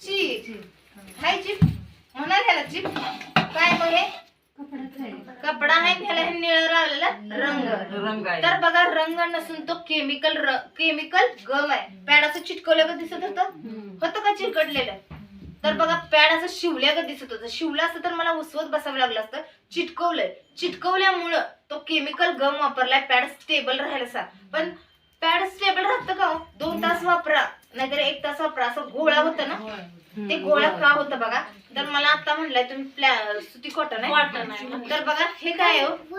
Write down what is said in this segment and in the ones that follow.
Chip हाय chip म्हणाल ह्याला chip काय मग हे कपडा आहे त्याला हे निळं लावलेला रंग तर बघा रंग नसून तो केमिकल गम आहे पॅड असं चिटकवलं का दिसत होतं का चिकटलेलं तर बघा पॅड असं शिवल्या का दिसत होतं शिवलं असतं तर मला उसवत बसावं लागलं असतं चिटकवल्यामुळं तो केमिकल गम वापरलाय पॅड स्टेबल राहायला पण पॅड स्टेबल राहतं का 2 तास वापरा नाहीतर 1 तास वापरा असं गोळा होतं ना ते गोळा का होतं बघा तर मला आता म्हणलंय तुम्ही सुती कॉटन आहे तर बघा हे काय हो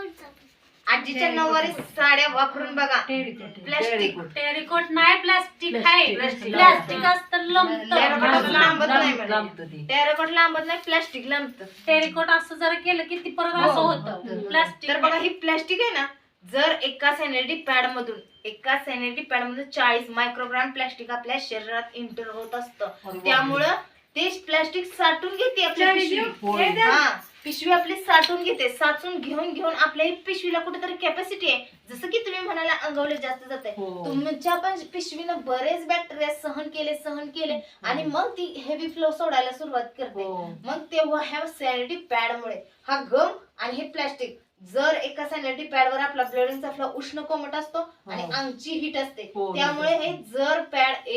आजीच्या 9वारी साड्या वापरून बघा प्लास्टिक टेरिकॉट नाही प्लास्टिक आहे प्लास्टिक असतं लांबत नाही टेरिकॉट लांबत नाही प्लास्टिक लांबतं टेरिकॉट असं जर केलं की ती परत असं होतं प्लास्टिक तर बघा ही प्लास्टिक आहे ना जर एका सॅनिटरी पॅड मधून 40 मायक्रोग्राम प्लास्टिक आपल्या शरीरात एंटर होत असतं त्यामुळं ते प्लास्टिक साठून घेते आपल्या पिशवी आपली साठून घेते साचून घेऊन आपल्या पिशवीला कुठेतरी कॅपॅसिटी आहे जसं की तुम्ही म्हणाला अंगवले जास्त जाते तुमच्या पण पिशवीनं बरेच बॅक्टेरिया सहन केले आणि मग ती हेवी फ्लो सोडायला सुरुवात करते मग तेव्हा ह्या सॅनिटरी पॅड मुळे हा गम आणि हे प्लास्टिक जर एका सॅनिटरी पॅड वर आपला ब्लिडिंगचा फ्लो उष्ण कोमट असतो आणि अंगची हीट असते त्यामुळे हे जर पॅड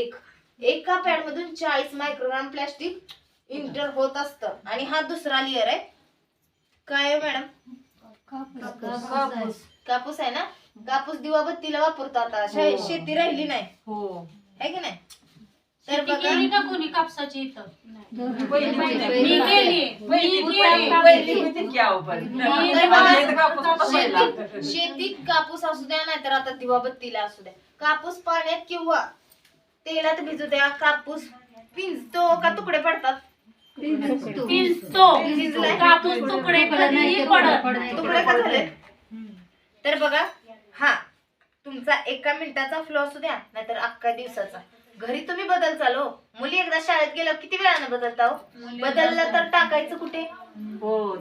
एका पॅड मधून 40 मायक्रोग्राम प्लास्टिक इंटर होत असतं आणि हा दुसरा लेअर आहे काय आहे मॅडम कापूस आहे ना कापूस दिवाबत्तीला वापरतो आता शेती राहिली नाही आहे की नाही तर बघा कोणी कापसाची इथं शेतीत कापूस असू द्या नाहीतर आता दिवाबत्तीला असू द्या कापूस पाण्यात किंवा तेलात भिजू द्या कापूस पिंजतो का तुकडे पडतात कापूस तुकडे तुकडे का झाले तर बघा हा तुमचा 1 मिनिटाचा फ्लो असू द्या नाहीतर अख्खा दिवसाचा घरी तुम्ही बदल चालू मुली एकदा शाळेत गेल्यावर किती वेळानं बदलता हो बदललं तर टाकायचं कुठे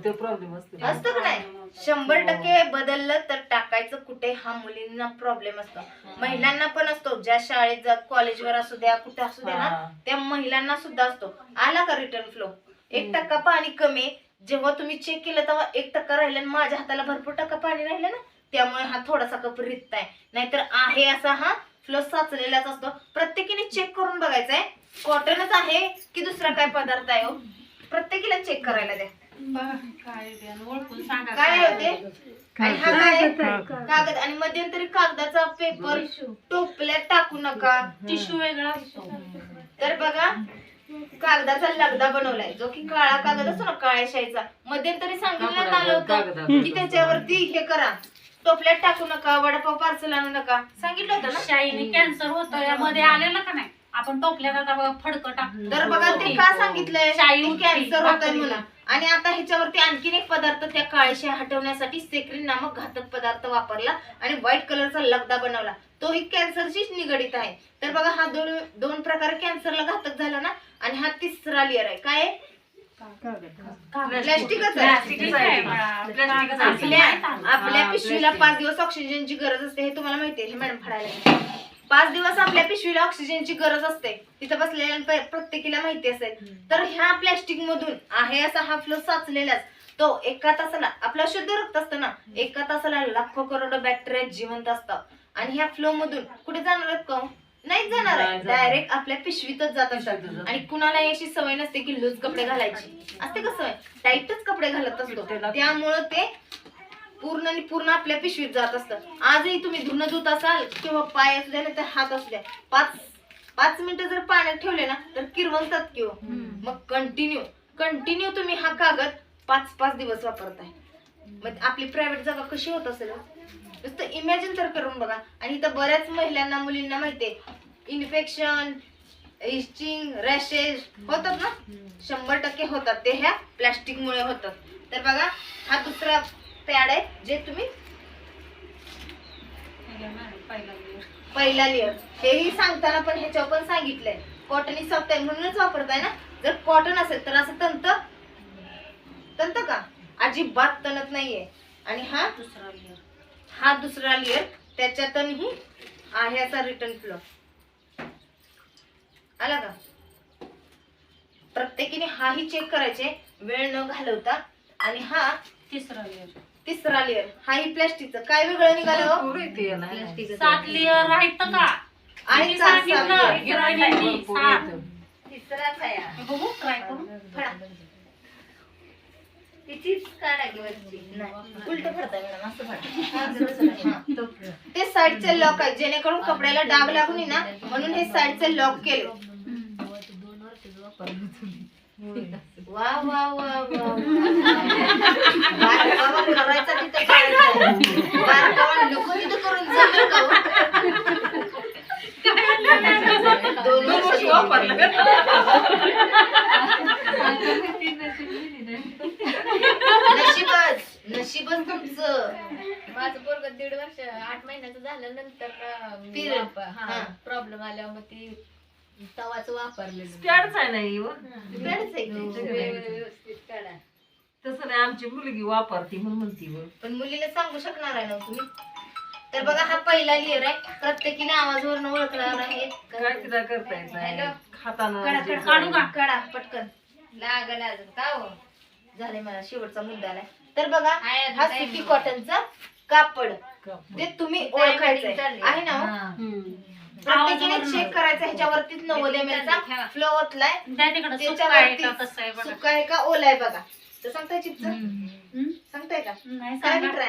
ते प्रॉब्लेम असतं का नाही 100% बदललं तर टाकायचं कुठे हा मुलींना प्रॉब्लेम असतो महिलांना पण असतो ज्या शाळेत जात कॉलेजवर असू द्या कुठे असू द्या ना त्या महिलांना सुद्धा असतो आला का रिटर्न फ्लो 1% पाणी कमी जेव्हा तुम्ही चेक केलं तेव्हा 1% राहिलं आणि माझ्या हाताला भरपूर टक्का पाणी राहिलं ना त्यामुळे हा थोडासा कप रिक्त आहे नाहीतर आहे असा हा फ्लो साचलेलाच असतो प्रत्येकीने चेक करून बघायचंय कॉटनच आहे की दुसरा काय पदार्थ आहे प्रत्येकीला चेक करायला द्या काय होते आणि हा काय कागद आणि मध्यंतरी कागदाचा पेपर टोपल्यात टाकू नका टिश्यू वेगळा असतो तर बघा कागदाचा लगदा बनवलाय जो की काळा कागद असतो ना काळ्या शाईचा मध्यंतरी सांगितलं आलं होतं की त्याच्यावरती हे करा टोपल्यात टाकू नका वडापाव पार्सल आणू नका सांगितलं होतं ना शाईने कॅन्सर होतं यामध्ये आलेलं का नाही आपण टोपल्यात आता फडकं टाकतो तर बघा ते का सांगितलंय कॅन्सर होतंय म्हणून आणि आता ह्याच्यावरती आणखीन एक पदार्थ त्या काळीशी हटवण्यासाठी सेक्रिन नामक घातक पदार्थ वापरला आणि व्हाईट कलरचा लगदा बनवला तोही कॅन्सरशीच निगडित आहे तर बघा हा दोन प्रकार कॅन्सरला घातक झाला ना आणि हा तिसरा लेअर आहे काय प्लास्टिकच आपल्या पिशवीला 5 दिवस ऑक्सिजनची गरज असते हे तुम्हाला माहितीये हे मॅडम फडायला 5 दिवस आपल्या पिशवीला ऑक्सिजनची गरज असते तिथं बसलेल्या प्रत्येकीला माहिती असेल तर ह्या प्लास्टिक मधून आहे असा हा फ्लो साचलेलाच तो 1 तासाला आपलं शुद्ध रक्त असतं ना 1 तासाला लाखो करोड बॅक्टेरिया जिवंत असतात आणि ह्या फ्लो मधून कुठे जाणार आहेत का नाही जाणार आहे डायरेक्ट आपल्या पिशवीतच जात असतात आणि कुणाला याची सवय नसते की लूज कपडे घालायची असते का सवय टाईटच कपडे घालत असतो त्यामुळे ते पूर्ण आपल्या पिशवीत जात असतं आजही तुम्ही धुणं धुत असाल किंवा पाय असू द्या नाही तर हात असू द्या 5 मिनिटं जर पाण्यात ठेवले ना तर किरवतात किंवा मग कंटिन्यू तुम्ही हा कागद 5 दिवस वापरताय मग आपली प्रायव्हेट जागा कशी होत असेल नुसतं इमॅजिन तर करून बघा आणि इथं बऱ्याच महिलांना मुलींना माहितीये इन्फेक्शन इचिंग रॅशेस होतात ना 100% होतात ते ह्या प्लास्टिक मुळे होतात तर बघा हा दुसरा पॅड आहे जे तुम्ही पहिला लेअर हेही सांगताना पण ह्याच्यावर पण सांगितलंय कॉटनी सॉफ्ट आहे म्हणूनच वापरताय ना जर कॉटन असेल तर असं तंत का अजिबात तणत नाहीये आणि हा दुसरा लेअर त्याच्यातही आहे असा रिटर्न फ्लो आला का प्रत्येकीने हाही चेक करायचे वेळ न घालवता. आणि हा तिसरा लेअर हाही प्लास्टिकचं. काय वेगळं निघालं हो? पुरी ते नाही. 7 लेअर आहेत का? आणि किती सांगितलं हिरोईननी? भरपूर 7. येतं. तिसराच आहे हा. बघू ट्राय करू. फळा. तिचीच काढा की वरची. नाही उलट फडताय मॅडम, असं फडा. हा. ते साईडचे लॉक आहे जेणेकरून कपड्याला डाग लागू नये ना, म्हणून हे साईडचे लॉक केले. वा वा वा वा बारकावा करायचा तिथं करायचा. बारकावा नको तिथं करून जमेल का हो? 2 वर्ष वापरलं. नशीबच तुमचं. माझं पोरग 1.5 वर्ष 8 महिन्याचं झाल्यानंतर Period. हा. प्रॉब्लेम आल्यावर मग ती तवाच वापरलेलं. पॅडच आहे नाही हो. पॅडच आहे ते. व्यवस्थित काढा. तसं नाही आमची मुलगी वापरती म्हणून म्हणती हो. पण मुलीला सांगू शकणार आहे ना तुम्ही. तर बघा हा पहिला लेअर आहे. प्रत्येकीने आवाजावरून ओळखणार आहे. काय तिला करता येत नाही. हॅलो. खाताना कडा जे कडा काढू का? कडा पटकन. लागल अजून का हो? झाले मला शेवटचा मुद्दा आलाय. तर बघा आहे अजून हा time. सुती कॉटनचा कापड कापड. ते तुम्ही Timing ओळखायचंय चालली. आहे ना हो? हा. प्रत्येकीने आवाजावरून चेक करायचं ह्याच्यावरतीच 90 ml चा ठेवा. फ्लो ओतलाय. द्या तिकडं सुक्का आहे का त्याच्यावरती कसं आहे बघा. सुका आहे का ओला आहे बघा. तर सांगताय चिपच हम्म. सांगताय का नाही काय सांगा. मित्र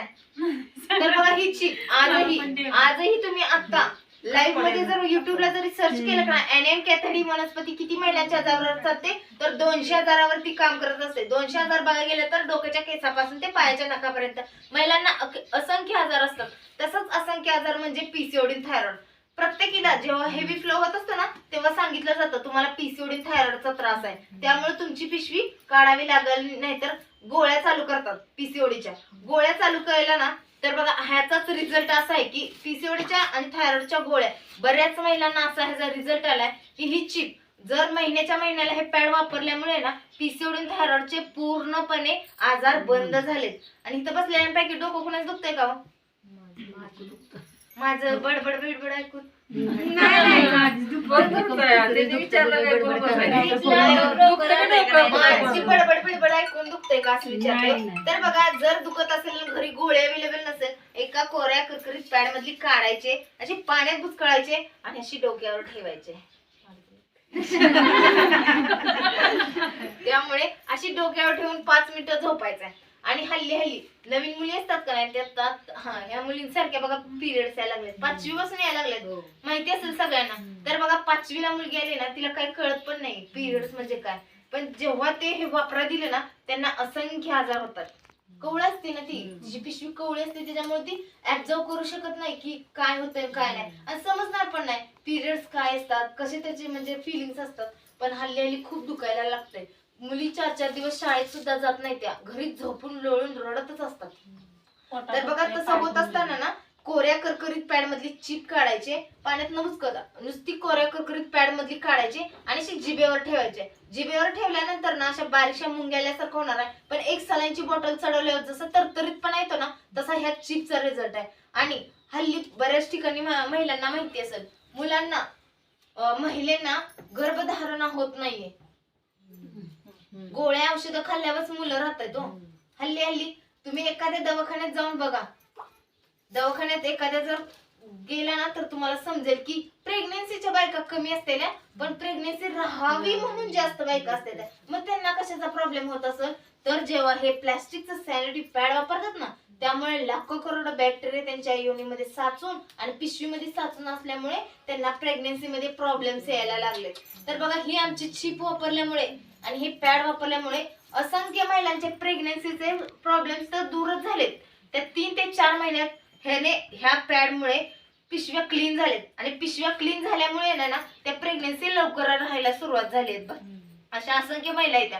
तर बघा ही चिप आजही तुम्ही आता लाईव्ह मध्ये जर युट्यूबला जरी सर्च केलं का एनएन कॅथडी वनस्पती किती महिलांच्या आजारावर चालते तर 200,000 काम करत असते. 200,000 बघा गेलं तर डोक्याच्या केसापासून ते पायाच्या नखापर्यंत महिलांना असंख्य आजार असतात. तसंच असंख्य आजार म्हणजे पीसीओडी थायरॉइड. प्रत्येकीला जेव्हा हेवी फ्लो होत असतो ना तेव्हा सांगितलं जातं तुम्हाला पीसीओडी थायरॉइडचा त्रास आहे, त्यामुळे तुमची पिशवी काढावी लागेल. नाहीतर गोळ्या चालू करतात पीसीओडीच्या. गोळ्या चालू केल्या ना तर बघा ह्याचाच रिझल्ट असा आहे की पीसीओडीच्या आणि थायरॉइडच्या गोळ्या बऱ्याच महिलांना असा ह्याचा रिझल्ट आलाय की ही चिप जर महिन्याला हे पॅड वापरल्यामुळे ना पीसीओडी आणि थायरॉइडचे पूर्णपणे आजार बंद झालेत. आणि इथं बसलेल्यांपैकी डोकं कुणाच दुखतंय का हो? माझं बडबड बिडबड ऐकून माझी बडबड बिडबड ऐकून दुखतंय का असं विचारतो. तर बघा जर दुखत असेल ना घरी गोळे अवेलेबल नसेल एका कोऱ्या करकरीत पॅड मधली काढायचे असे पाण्यात बुचकळायचे आणि अशी डोक्यावर ठेवायचे. त्यामुळे अशी डोक्यावर ठेवून 5 मिनिटं झोपायचं. आणि हल्ली नवीन मुली असतात का नाही त्यात ह्या मुलींसारख्या बघा पिरियड्स यायला लागलेत. 5वी पासून यायला लागलेत माहिती असेल सगळ्यांना. तर बघा 5वीला मुलगी आली ना तिला काही कळत पण नाही पिरियड्स म्हणजे काय. पण जेव्हा ते हे वापरा दिले ना त्यांना असंख्य आजार होतात. कवळ असते ना ती तिची पिशवी कवळी असते त्याच्यामुळे ती ऍब्झॉर्व करू शकत नाही की काय होतंय काय नाही आणि समजणार पण नाही पिरियड्स काय असतात कसे त्याचे म्हणजे फिलिंग्स असतात. पण हल्ली खूप दुखायला लागतंय. मुली 4-4 दिवस शाळेत सुद्धा जात नाही, त्या घरीच झोपून लोळून रडतच असतात. तर बघा तसं होत असताना ना कोऱ्या करकरीत पॅड मधली चिप काढायचे पाण्यात न बुचकळता नुसती कोऱ्या करकरीत पॅड मधली काढायची आणि अशी जिभेवर ठेवायचे. जिभेवर ठेवल्यानंतर ना अशा बारीकशा मुंग्याल्यासारखं होणार आहे. पण एक सलाईनची बॉटल चढवल्यावर जसं तरतरीतपणा येतो ना तसा ह्या चिपचा रिझल्ट आहे. आणि हल्ली बऱ्याच ठिकाणी महिलांना माहिती असेल मुलांना महिलांना गर्भधारणा होत नाहीये. गोळ्या औषधं खाल्ल्यावरच मुलं राहतात. हल्ली तुम्ही एखाद्या दवाखान्यात जाऊन बघा. दवाखान्यात एखाद्या जर गेला ना तर तुम्हाला समजेल की प्रेग्नेन्सीच्या बायका कमी असलेल्या पण प्रेग्नेन्सी राहावी म्हणून जास्त बायका असतात. मग त्यांना कशाचा प्रॉब्लेम होत असेल तर जेव्हा हे प्लास्टिकचं सॅनिटरी पॅड वापरतात ना त्यामुळे लाखो करोड बॅक्टेरिया त्यांच्या योनीमध्ये साचून आणि पिशवीमध्ये साचून असल्यामुळे त्यांना प्रेग्नेन्सीमध्ये प्रॉब्लेम्स यायला लागले. तर बघा ही आमची चिप वापरल्यामुळे आणि हे पॅड वापरल्यामुळे असंख्य महिलांचे प्रेग्नेन्सीचे प्रॉब्लेम्स तर दूरच झालेत. त्या 3 ते 4 महिन्यात ह्या पॅड मुळे पिशव्या क्लीन झालेत आणि पिशव्या क्लीन झाल्यामुळे ना त्या प्रेग्नेन्सी लवकर राहायला सुरुवात झाली आहे. अशा असंख्य महिला आहेत.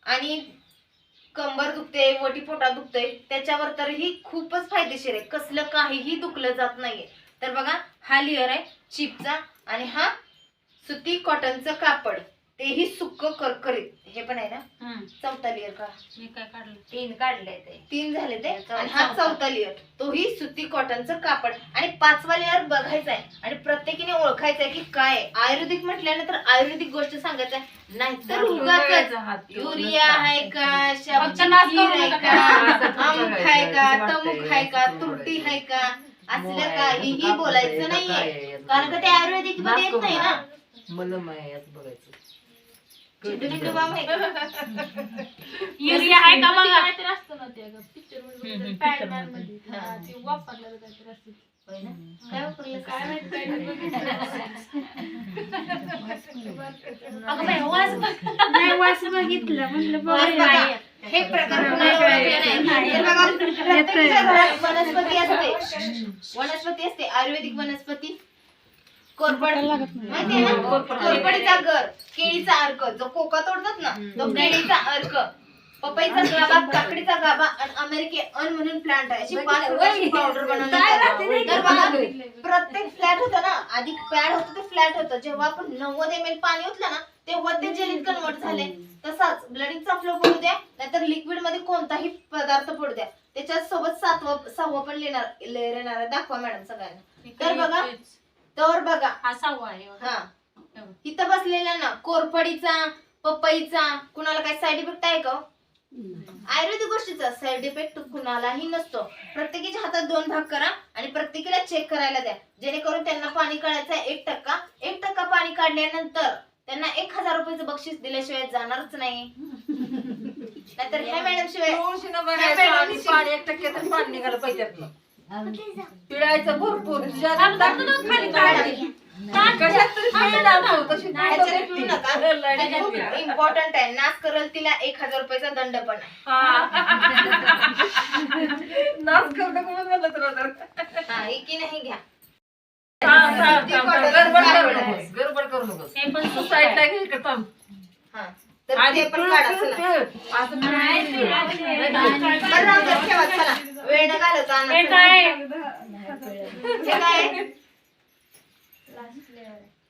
आणि कंबर दुखते वटीपोटा दुखते त्याच्यावर तर ही खूपच फायदेशीर आहे. कसलं काहीही दुखलं जात नाहीये. तर बघा हा लेअर आहे चिपचा आणि हा सुती कॉटनचं कापड तेही सुक्क करकरीत हे पण आहे ना चौथा लेअर का मी काय काढलं 3 काढले ते 3 झाले ते चौथा. आणि हा चौथा लेअर तोही सुती कॉटनचं कापड आणि 5वा लेअर बघायचा आहे आणि प्रत्येकीने ओळखायचं आहे की काय आहे. आयुर्वेदिक म्हटल्यानंतर आयुर्वेदिक गोष्ट सांगायचं आहे नाहीतर उगाच युरिया आहे का फक्त नाच खीर करू आहे नका. का अमुक आहे का तमुक आहे का तुरटी आहे का असलं काहीही बोलायचं नाहीये कारण का ते आयुर्वेदिक मध्ये येत नाही ना. मलम आहे यात बघायचं चिडू बाम आहे का? युरिया आहे का बघा होय ना? काय वापरलं काय अगं बाई, वास बघ. वास बघा. हे प्रकार कुणाला ओळखले नाही. तर बघा, प्रत्येकाच्या घरात वनस्पती असते वनस्पती असते आयुर्वेदिक वनस्पती कोरफड माहितीये ना कोरफडीचा गर केळीचा अर्क जो कोका तोडतात ना तो केळीचा अर्क पपईचा गाभा काकडीचा गाभा आणि अमेरिकन म्हणून प्लांट आहे अशी 5 प्रकारची पावडर बनवली तर बघा प्रत्येक फ्लॅट होतं ना आधी पॅड होतं ते फ्लॅट होतं जेव्हा आपण 90 ml पाणी ओतलं ना तेव्हा ते जेलीत कन्वर्ट झाले तसाच ब्लडिंगचा फ्लो पडू द्या नाहीतर लिक्विड मध्ये कोणताही पदार्थ पडू द्या त्याच्या सोबत 6वं पण लेअर येणार आहे. दाखवा मॅडम सगळ्यांना तर बघा तर बघा हा 6वा आहे हा इथं बसलेल्या ना कोरफडीचा पपईचा कुणाला काय साईड इफेक्ट आहे का आयुर्वेदिक गोष्टीचा साईड इफेक्ट कुणालाही नसतो. प्रत्येकाच्या हातात 2 भाग करा आणि प्रत्येकाला चेक करायला द्या जेणेकरून त्यांना पाणी काढायचं आहे 1% पाणी काढल्यानंतर त्यांना 1000 रुपयाचं बक्षीस दिल्याशिवाय जाणारच नाही. नाहीतर ह्या मॅडम शिवाय पाणी 1% तर पाणी निघालं पाहिजे त्यातलं. पिळायचं भरपूर खाली काढायची. कशात तरी पिळलं जातं, तशी ह्याच्यात पिळू नका. लढाई खूप नाही. इम्पॉर्टंट आहे नाच करल तिला 1000 रुपयाचा दंड पण आहे. नाच करू नको म्हणलं तुला तर. हा की नाही घ्या गडबड करू नकोस. हे पण तू साईडला घे इकडं थांब. हा तर आधी ते पण पिळ, काढा पिळ, चला. पिळ. असं नाही, पिळ. बरं राहू द्या, ठेवा चला वेळ न घालवता आणा. हे काय हे काय आहे?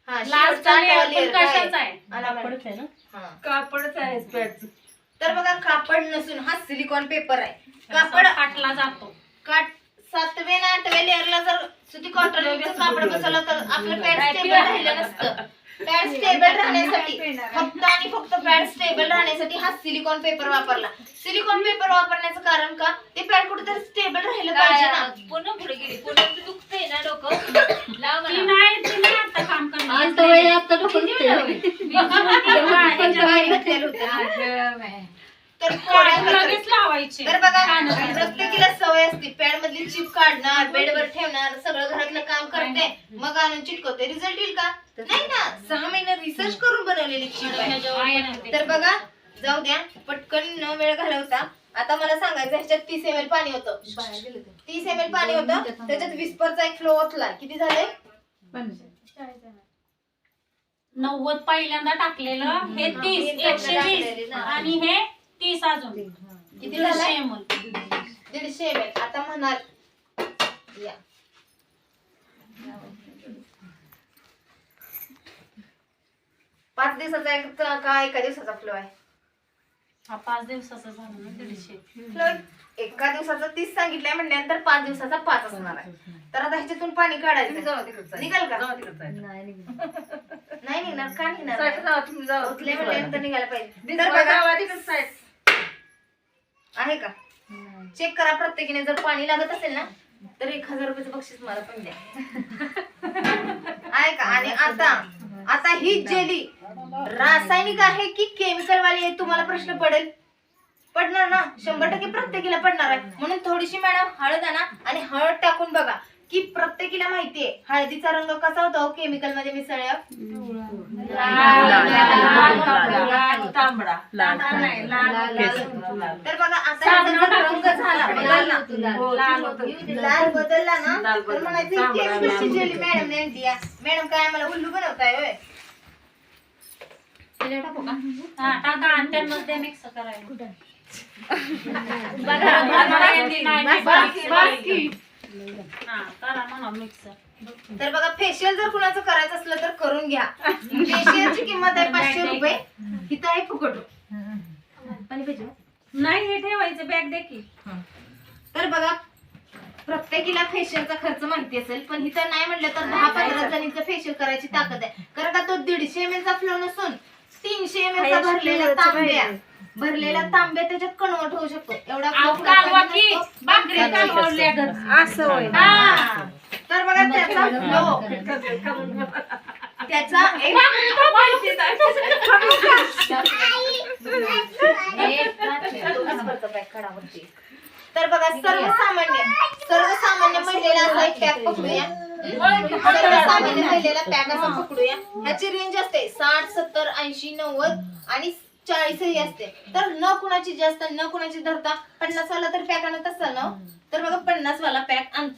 हा लास्ट शेवटचा layer पण layer काय आहे? कशाचा आहे आणा मॅडम. हा. कापडच आहे पॅडचं. तर बघा कापड नसून हा सिलिकॉन पेपर आहे कापड फाटला जातो. काट 7व्या आणि 8व्या लेअरला जर सुती कॉटनचं कापड बसवलं तर आपलं पॅड स्टेबल राहिलं नसतं. पॅड स्टेबल राहण्यासाठी फक्त आणि फक्त पॅड स्टेबल राहण्यासाठी हा सिलिकॉन पेपर वापरला. सिलिकॉन पेपर वापरण्याचं कारण का ते पॅड कुठेतरी स्टेबल राहिलं पाहिजे ना. पुन्हा पुढे गेली पुन्हा दुखतंय ना डोकं लाव ती म्हणा. नाही आता काम करणार. आता वय आता डोकं दुखतंय. बाहेर घातलेलं होतं. तर कोऱ्या लगेच लावायचे. तर बघा प्रत्येकीला सवय असते पॅड मधली चिप काढणार बेडवर ठेवणार सगळं घरातलं काम करते मग आणून चिटकवते रिझल्ट येईल का नाही ना 6 महिने रिसर्च करून बनवलेली चिप आहे. तर बघा जाऊ द्या पटकन न वेळ घालवता आता मला सांगायचं ह्याच्यात 30 ml पाणी होतं 30 ml पाणी होतं त्याच्यात विस्परचा एक फ्लो ओतला किती झाले 90 पहिल्यांदा टाकलेलं हे 30 120 आणि हे 30 अजून किती झालं 150 ml. 150 ml आता म्हणाल या 5 दिवसाचा एक का एका दिवसाचा फ्लो आहे हा 5 दिवसाचा झाला ना 150. फ्लो एका दिवसाचा 30 सांगितलंय म्हणल्यानंतर 5 दिवसाचा 5 असणार आहे. तर आता ह्याच्यातून पाणी काढायचं जाऊ तिकडचं आहे. निघाल का जाऊ तिकडचं आहे. नाही निघणार का निघणार साईडला जाऊ, तुम्ही जाऊ. ओतले म्हणल्यानंतर निघायला पाहिजे दिसलं तर बघा जावा तिकडचं साईड. आहे का चेक करा प्रत्येकीने जर पाणी लागत असेल ना तर 1000 रुपयाचं बक्षीस मला पण द्या आहे का. आणि आता ही जेली रासायनिक आहे की केमिकल वाली आहे तुम्हाला प्रश्न पडणार ना 100% प्रत्येकीला पडणार आहे. म्हणून थोडीशी मॅडम हळद आणा आणि हळद टाकून बघा की प्रत्येकीला माहितीये हळदीचा रंग कसा होता केमिकल मध्ये मिसळल्यावर तांबडा तर बघा आता ह्याचा जर रंग झाला बदलला लाल बदलला ना तर म्हणायचं ही केमिकलची जेली मॅडम ने आणली आहे. मॅडम काय आम्हाला उल्लू बनवताय होय हा टाका आणि त्यामध्ये मिक्स करायला. हा करा म्हणा मिक्स. तर बघा फेशियल जर कुणाचं करायचं असलं तर करून घ्या. फेशियलची किंमत आहे 500 रुपये इथं आहे फुकट पाणी पाहिजे का? नाही हे ठेवायचं बॅग दे की. तर बघा प्रत्येकीला फेशियलचा खर्च माहिती असेल, पण इथं नाही म्हटलं तर 10-15 जणींचं फेशियल करायची ताकद आहे. कारण का तो 150 ml चा फ्लो नसून 300 ml चा भरलेला तांब्या त्याच्यात कन्वर्ट होऊ शकतो. एवढा अहो, flow कालवा की नसतो. भाकरी कालवल्या गं. असं होय ना. हा. तर बघा त्याचा फ्लो त्याचा एक तर बघा सर्वसामान्य महिलेला असा एक पॅक पकडूया. सर्वसामान्य महिलेला पॅक असा पकडूया. ह्याची रेंज असते 60, 70, 80, 90 आणि 40 ही असते. तर न कुणाची जास्त न कुणाची धरता 50 वाला तर पॅक आणत असाल ना, तर बघा 50 वाला पॅक आणता.